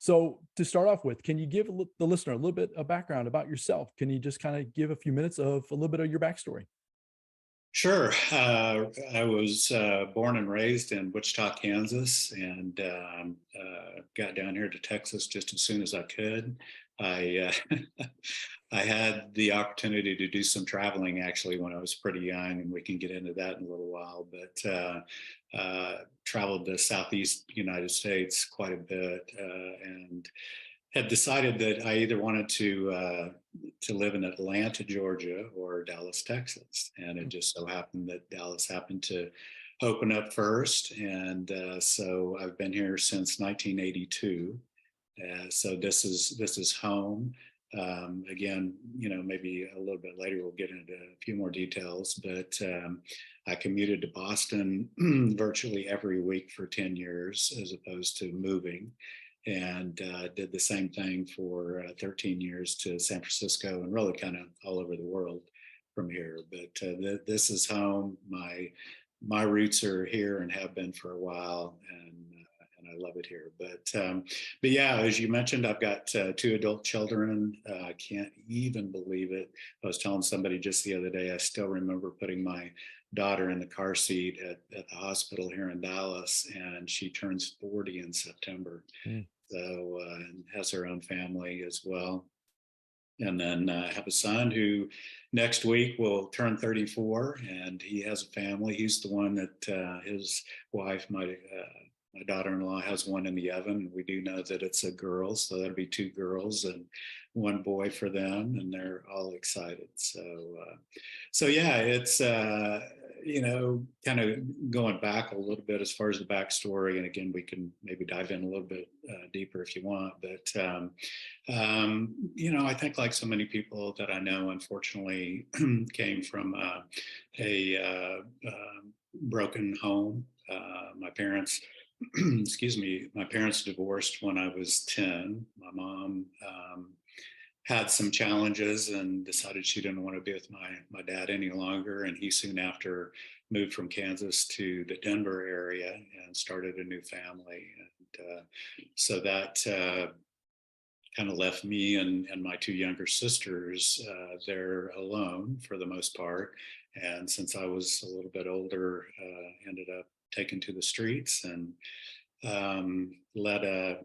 So to start off with, can you give the listener a little bit of background about yourself? Can you just kind of give a few minutes of a little bit of your backstory? Sure. I was born and raised in Wichita, Kansas, and got down here to Texas just as soon as I could. I I had the opportunity to do some traveling actually when I was pretty young, and we can get into that in a little while. But traveled the Southeast United States quite a bit, and had decided that I either wanted to live in Atlanta, Georgia, or Dallas, Texas, and it just so happened that Dallas happened to open up first, and so I've been here since 1982. So this is home. Again, maybe a little bit later we'll get into a few more details, but I commuted to Boston virtually every week for 10 years as opposed to moving, and did the same thing for 13 years to San Francisco and really kind of all over the world from here. But this is home. My roots are here and have been for a while, and I love it here. But yeah, as you mentioned, I've got 2 adult children. I can't even believe it. I was telling somebody just the other day, I still remember putting my daughter in the car seat at the hospital here in Dallas, and she turns 40 in September. So and has her own family as well. And then I have a son who next week will turn 34, and he has a family. He's the one that his wife, my daughter-in-law, has one in the oven. We do know that it's a girl, so that'll be 2 girls and 1 boy for them, and they're all excited. So yeah, it's kind of going back a little bit as far as the backstory, and again, we can maybe dive in a little bit deeper if you want. But I think like so many people that I know, unfortunately, came from a broken home. My parents. Excuse me, my parents divorced when I was 10. My mom had some challenges and decided she didn't want to be with my dad any longer. And he soon after moved from Kansas to the Denver area and started a new family. And so that kind of left me and my 2 younger sisters there alone for the most part. And since I was a little bit older, ended up taken to the streets and led a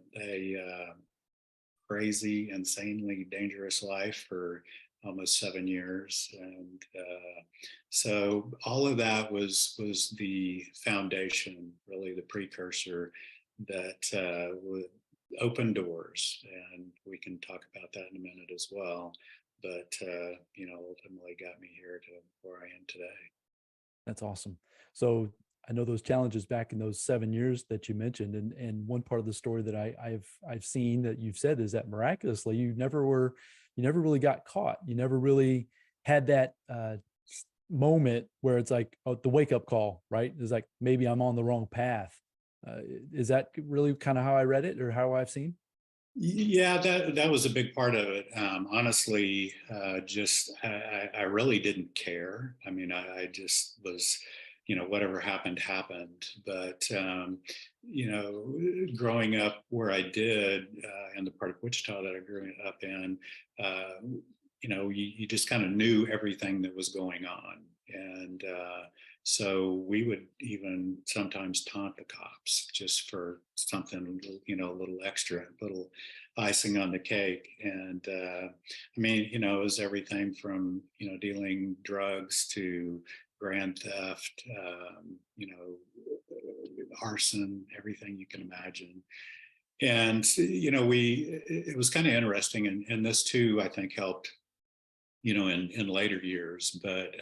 crazy, insanely dangerous life for almost 7 years. And so all of that was the foundation, really the precursor that would open doors. And we can talk about that in a minute as well. But, ultimately got me here to where I am today. That's awesome. So I know those challenges back in those 7 years that you mentioned, and one part of the story that I've seen that you've said is that miraculously you never really got caught. You never really had that moment where it's like, oh, the wake up call, right? It's like, maybe I'm on the wrong path. Is that really kind of how I read it or how I've seen? Yeah, that was a big part of it. Honestly, just I really didn't care. I mean, I just was, whatever happened, happened. But growing up where I did, in the part of Wichita that I grew up in, you just kind of knew everything that was going on, and so we would even sometimes taunt the cops just for something, a little extra, a little icing on the cake. And it was everything from, dealing drugs to grand theft, arson, everything you can imagine. And, it was kind of interesting. And this too, I think, helped in later years. But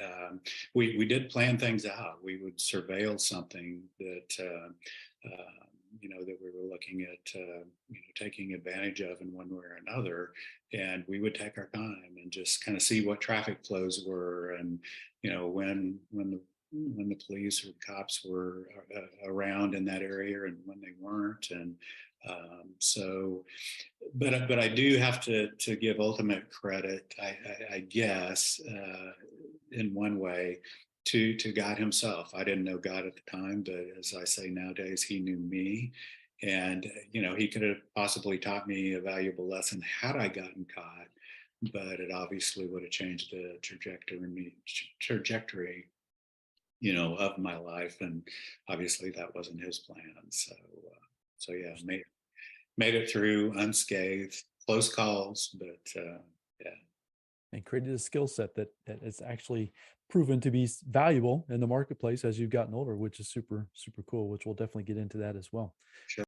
we did plan things out. We would surveil something that that we were looking at taking advantage of in one way or another, and we would take our time and just kind of see what traffic flows were, and when the police or cops were around in that area and when they weren't. And but I do have to give ultimate credit, I guess, in one way, to God himself. I didn't know God at the time, but as I say nowadays, he knew me. And, he could have possibly taught me a valuable lesson had I gotten caught, but it obviously would have changed the trajectory, of my life. And obviously that wasn't his plan. So yeah, made it through unscathed, close calls, but yeah. And created a skill set that is actually proven to be valuable in the marketplace as you've gotten older, which is super, super cool, which we'll definitely get into that as well. Sure.